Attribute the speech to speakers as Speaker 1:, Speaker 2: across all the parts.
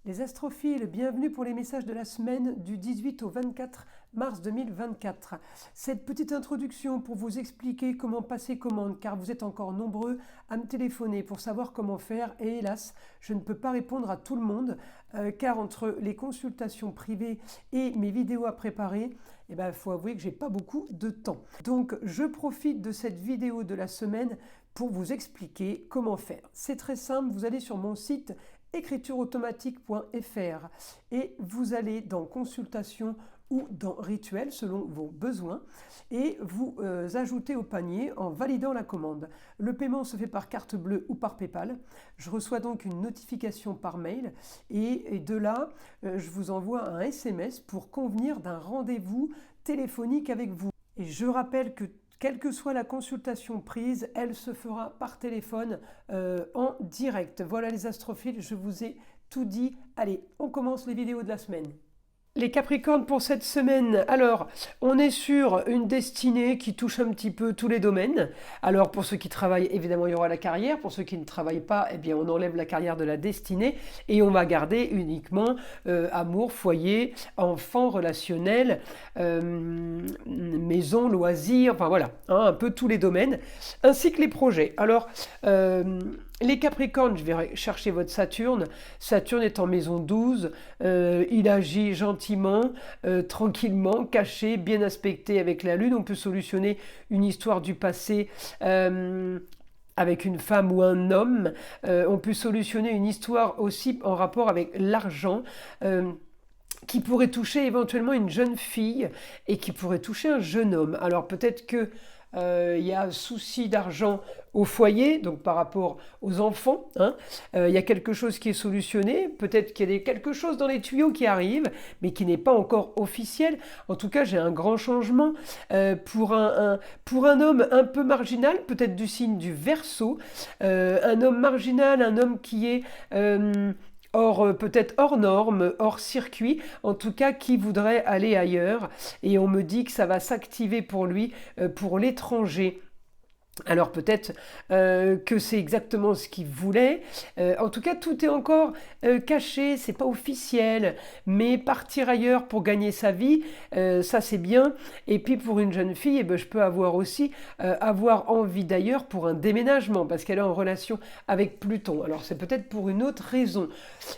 Speaker 1: Les astrophiles, bienvenue pour les messages de la semaine du 18 au 24 mars 2024. Cette petite introduction pour vous expliquer comment passer commande, car vous êtes encore nombreux à me téléphoner pour savoir comment faire, et hélas, je ne peux pas répondre à tout le monde, car entre les consultations privées et mes vidéos à préparer, il faut avouer que j'ai pas beaucoup de temps. Donc je profite de cette vidéo de la semaine pour vous expliquer comment faire. C'est très simple, vous allez sur mon site écritureautomatique.fr et vous allez dans consultation ou dans rituel selon vos besoins et vous ajoutez au panier en validant la commande. Le paiement se fait par carte bleue ou par PayPal. Je reçois donc une notification par mail et de là je vous envoie un SMS pour convenir d'un rendez-vous téléphonique avec vous. Et je rappelle que quelle que soit la consultation prise, elle se fera par téléphone en direct. Voilà les astrophiles, je vous ai tout dit. Allez, on commence les vidéos de la semaine. Les Capricornes pour cette semaine, alors on est sur une destinée qui touche un petit peu tous les domaines. Alors pour ceux qui travaillent, évidemment il y aura la carrière, pour ceux qui ne travaillent pas, eh bien on enlève la carrière de la destinée et on va garder uniquement amour, foyer, enfants, relationnel, maison, loisirs, enfin voilà, hein, un peu tous les domaines, ainsi que les projets. Alors les Capricornes, je vais chercher votre Saturne. Saturne est en maison 12, il agit gentiment, tranquillement, caché, bien aspecté avec la Lune. On peut solutionner une histoire du passé avec une femme ou un homme. On peut solutionner une histoire aussi en rapport avec l'argent. Qui pourrait toucher éventuellement une jeune fille et qui pourrait toucher un jeune homme. Alors peut-être que il y a un souci d'argent au foyer, donc par rapport aux enfants, hein. Il y a quelque chose qui est solutionné, peut-être qu'il y a quelque chose dans les tuyaux qui arrive, mais qui n'est pas encore officiel. En tout cas, j'ai un grand changement pour un homme un peu marginal, peut-être du signe du Verseau, un homme marginal, un homme qui est peut-être hors norme, hors circuit, en tout cas qui voudrait aller ailleurs. Et on me dit que ça va s'activer pour lui, pour l'étranger. Alors peut-être que c'est exactement ce qu'il voulait. En tout cas, tout est encore caché, c'est pas officiel. Mais partir ailleurs pour gagner sa vie, ça c'est bien. Et puis pour une jeune fille, eh ben, je peux avoir aussi avoir envie d'ailleurs pour un déménagement, parce qu'elle est en relation avec Pluton. Alors c'est peut-être pour une autre raison.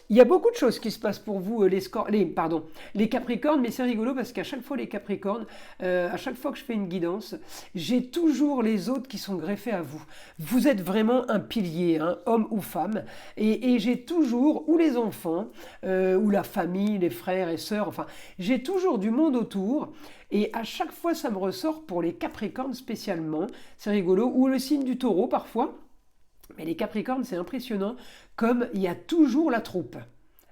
Speaker 1: Il y a beaucoup de choses qui se passent pour vous, les Capricornes, mais c'est rigolo parce qu'à chaque fois les Capricornes, à chaque fois que je fais une guidance, j'ai toujours les autres qui sont greffés à vous. Vous êtes vraiment un pilier, hein, homme ou femme, et j'ai toujours, ou les enfants, ou la famille, les frères et sœurs, enfin, j'ai toujours du monde autour, et à chaque fois ça me ressort pour les Capricornes spécialement, c'est rigolo, ou le signe du Taureau parfois, mais les Capricornes c'est impressionnant, comme il y a toujours la troupe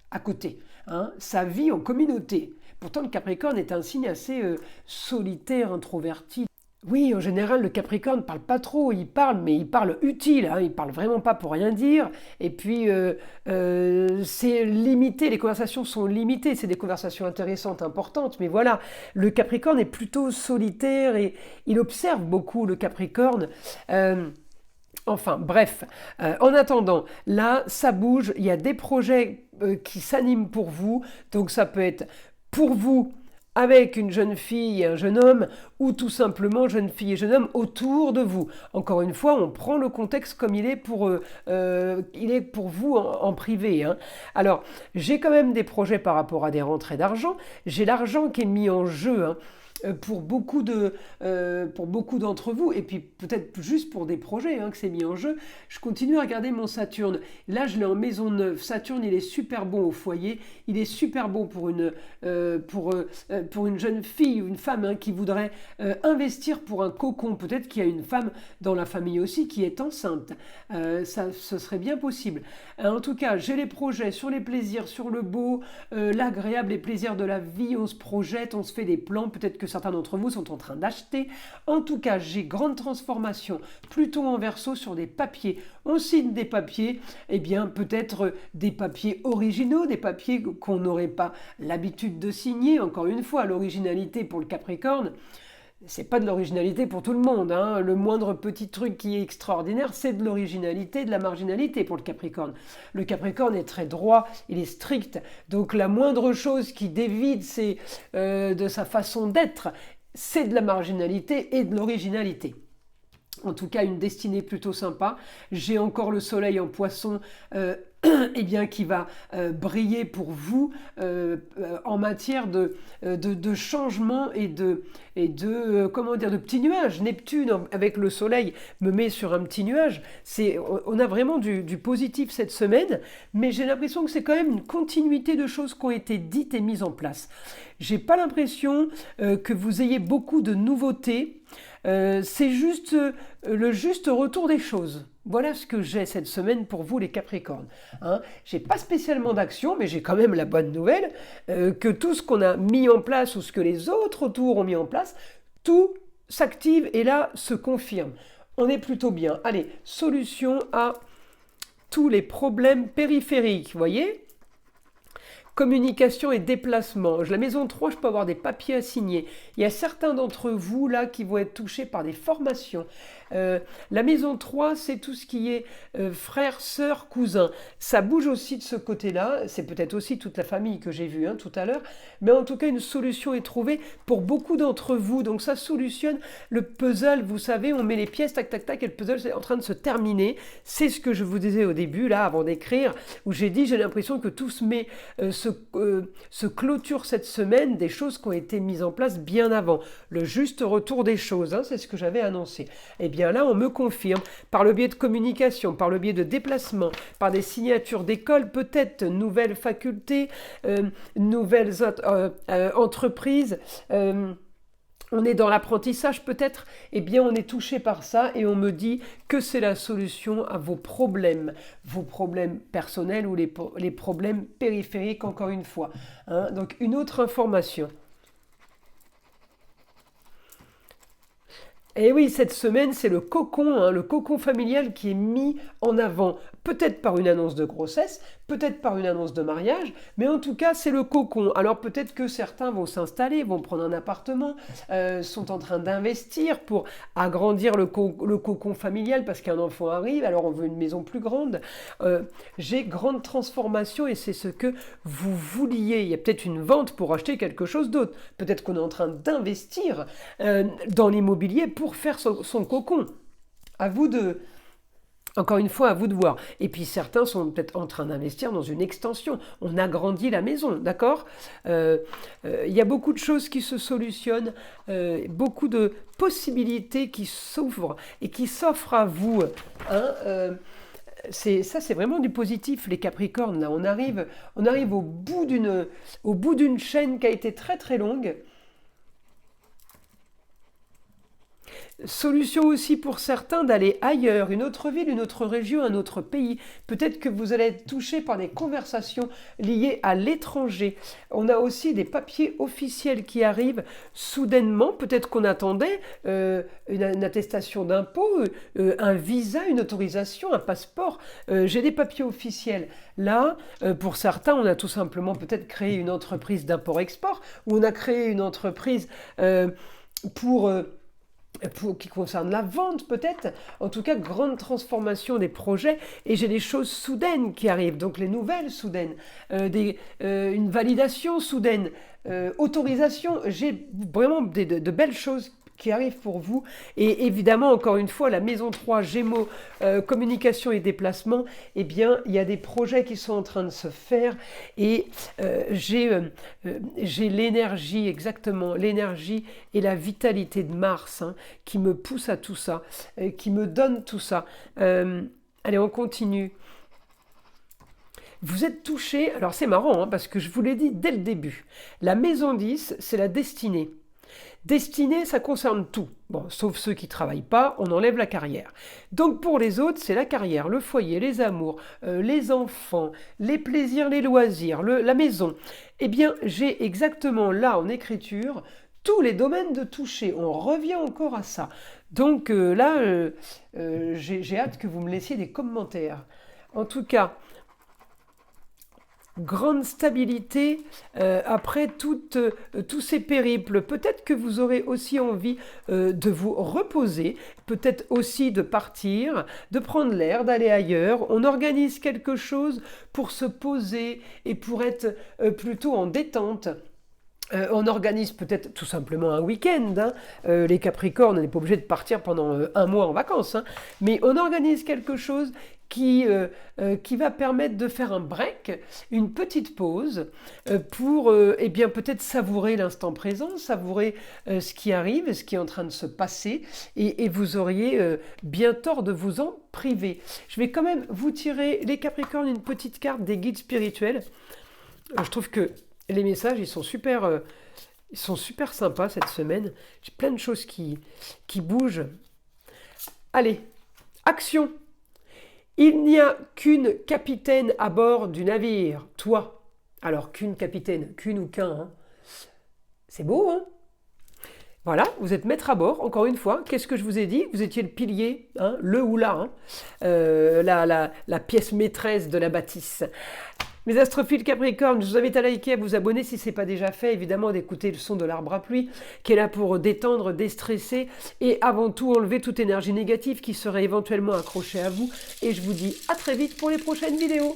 Speaker 1: à côté, hein, ça vit en communauté. Pourtant le Capricorne est un signe assez solitaire, introverti. Oui, en général, le Capricorne ne parle pas trop, il parle, mais il parle utile, hein, il parle vraiment pas pour rien dire. Et puis, c'est limité, les conversations sont limitées, c'est des conversations intéressantes, importantes, mais voilà, le Capricorne est plutôt solitaire et il observe beaucoup, le Capricorne. Enfin, bref, en attendant, là, ça bouge, il y a des projets qui s'animent pour vous, donc ça peut être pour vous avec une jeune fille et un jeune homme, ou tout simplement jeune fille et jeune homme autour de vous. Encore une fois, on prend le contexte comme il est pour vous en privé, hein. Alors, j'ai quand même des projets par rapport à des rentrées d'argent. J'ai l'argent qui est mis en jeu, hein, pour beaucoup d'entre vous, et puis peut-être juste pour des projets, hein, que c'est mis en jeu. Je continue à regarder mon Saturne. Là, je l'ai en maison 9. Saturne, il est super bon au foyer. Il est super bon pour une jeune fille ou une femme, hein, qui voudrait investir pour un cocon. Peut-être qu'il y a une femme dans la famille aussi qui est enceinte. Ce serait bien possible. En tout cas, j'ai les projets sur les plaisirs, sur le beau, l'agréable, les plaisirs de la vie. On se projette, on se fait des plans. Peut-être que certains d'entre vous sont en train d'acheter. En tout cas, j'ai grande transformation, Pluton en Verseau sur des papiers. On signe des papiers, eh bien peut-être des papiers originaux, des papiers qu'on n'aurait pas l'habitude de signer. Encore une fois, l'originalité pour le Capricorne. c'est pas de l'originalité pour tout le monde, hein. Le moindre petit truc qui est extraordinaire, c'est de l'originalité, de la marginalité pour le Capricorne. Le Capricorne est très droit, il est strict, donc la moindre chose qui dévie de sa façon d'être, c'est de la marginalité et de l'originalité. En tout cas, une destinée plutôt sympa. J'ai encore le soleil en poisson eh bien, qui va briller pour vous en matière de changement comment dire, de petits nuages. Neptune, avec le soleil, me met sur un petit nuage. On a vraiment du positif cette semaine, mais j'ai l'impression que c'est quand même une continuité de choses qui ont été dites et mises en place. J'ai pas l'impression que vous ayez beaucoup de nouveautés. C'est juste le juste retour des choses. Voilà ce que j'ai cette semaine pour vous les Capricornes. Hein, j'ai pas spécialement d'action, mais j'ai quand même la bonne nouvelle que tout ce qu'on a mis en place ou ce que les autres autour ont mis en place, tout s'active et là se confirme. On est plutôt bien. Allez, solution à tous les problèmes périphériques, vous voyez ? Communication et déplacement. La maison 3, je peux avoir des papiers à signer. Il y a certains d'entre vous là qui vont être touchés par des formations. La maison 3, c'est tout ce qui est frères, sœurs, cousins. Ça bouge aussi de ce côté-là. C'est peut-être aussi toute la famille que j'ai vue tout à l'heure. Mais en tout cas, une solution est trouvée pour beaucoup d'entre vous. Donc ça solutionne le puzzle. Vous savez, on met les pièces, tac, tac, tac, et le puzzle est en train de se terminer. C'est ce que je vous disais au début, là, avant d'écrire, où j'ai dit, j'ai l'impression que tout se clôture cette semaine, des choses qui ont été mises en place bien avant. Le juste retour des choses, c'est ce que j'avais annoncé. Eh bien là, on me confirme, par le biais de communication, par le biais de déplacement, par des signatures d'école, peut-être nouvelles facultés, nouvelles entreprises. On est dans l'apprentissage peut-être, eh bien on est touché par ça et on me dit que c'est la solution à vos problèmes personnels ou les problèmes périphériques encore une fois. Donc une autre information. Et oui, cette semaine, c'est le cocon familial qui est mis en avant. Peut-être par une annonce de grossesse, peut-être par une annonce de mariage, mais en tout cas, c'est le cocon. Alors peut-être que certains vont s'installer, vont prendre un appartement, sont en train d'investir pour agrandir le cocon familial parce qu'un enfant arrive, alors on veut une maison plus grande. J'ai grande transformation et c'est ce que vous vouliez. Il y a peut-être une vente pour acheter quelque chose d'autre. Peut-être qu'on est en train d'investir dans l'immobilier pour faire son cocon. À vous de... Encore une fois, à vous de voir. Et puis certains sont peut-être en train d'investir dans une extension. On agrandit la maison, d'accord ? Il y a beaucoup de choses qui se solutionnent, beaucoup de possibilités qui s'ouvrent et qui s'offrent à vous. C'est vraiment du positif, les Capricornes. Là, on arrive au bout d'une chaîne qui a été très très longue. Solution aussi pour certains d'aller ailleurs, une autre ville, une autre région, un autre pays. Peut-être que vous allez être touché par des conversations liées à l'étranger. On a aussi des papiers officiels qui arrivent soudainement. Peut-être qu'on attendait une attestation d'impôt, un visa, une autorisation, un passeport. J'ai des papiers officiels. Là, pour certains, on a tout simplement peut-être créé une entreprise d'import-export ou on a créé une entreprise qui concerne la vente peut-être, en tout cas grande transformation des projets et j'ai des choses soudaines qui arrivent, donc les nouvelles soudaines, une validation soudaine, autorisation, j'ai vraiment de belles choses qui arrivent pour vous et évidemment encore une fois la maison 3 Gémeaux, communication et déplacement, eh bien il y a des projets qui sont en train de se faire et j'ai l'énergie, exactement l'énergie et la vitalité de Mars qui me pousse à tout ça, qui me donne tout ça. Allez, on continue. Vous êtes touché, alors c'est marrant parce que je vous l'ai dit dès le début, la maison 10 c'est la destinée. Destinée, ça concerne tout. Bon, sauf ceux qui ne travaillent pas, on enlève la carrière. Donc pour les autres, c'est la carrière, le foyer, les amours, les enfants, les plaisirs, les loisirs, la maison. Eh bien, j'ai exactement là en écriture tous les domaines de toucher. On revient encore à ça. Donc là, j'ai hâte que vous me laissiez des commentaires. En tout cas, grande stabilité après tous ces périples. Peut-être que vous aurez aussi envie de vous reposer, peut-être aussi de partir, de prendre l'air, d'aller ailleurs. On organise quelque chose pour se poser et pour être plutôt en détente. On organise peut-être tout simplement un week-end. Hein. Les Capricornes, on n'est pas obligé de partir pendant un mois en vacances. Hein. Mais on organise quelque chose qui va permettre de faire un break, une petite pause, pour eh bien, peut-être savourer l'instant présent, savourer ce qui arrive, ce qui est en train de se passer, et vous auriez bien tort de vous en priver. Je vais quand même vous tirer, les Capricornes, une petite carte des guides spirituels. Je trouve que les messages, ils sont super sympas cette semaine. J'ai plein de choses qui bougent. Allez, action! Il n'y a qu'une capitaine à bord du navire, toi. Alors, qu'une capitaine, qu'une ou qu'un. Hein. C'est beau, hein? Voilà, vous êtes maître à bord, encore une fois. Qu'est-ce que je vous ai dit? Vous étiez le pilier, hein, le ou la, la pièce maîtresse de la bâtisse. Mes astrophiles Capricorne, je vous invite à liker, à vous abonner si ce n'est pas déjà fait, évidemment d'écouter le son de l'arbre à pluie, qui est là pour détendre, déstresser et avant tout enlever toute énergie négative qui serait éventuellement accrochée à vous. Et je vous dis à très vite pour les prochaines vidéos.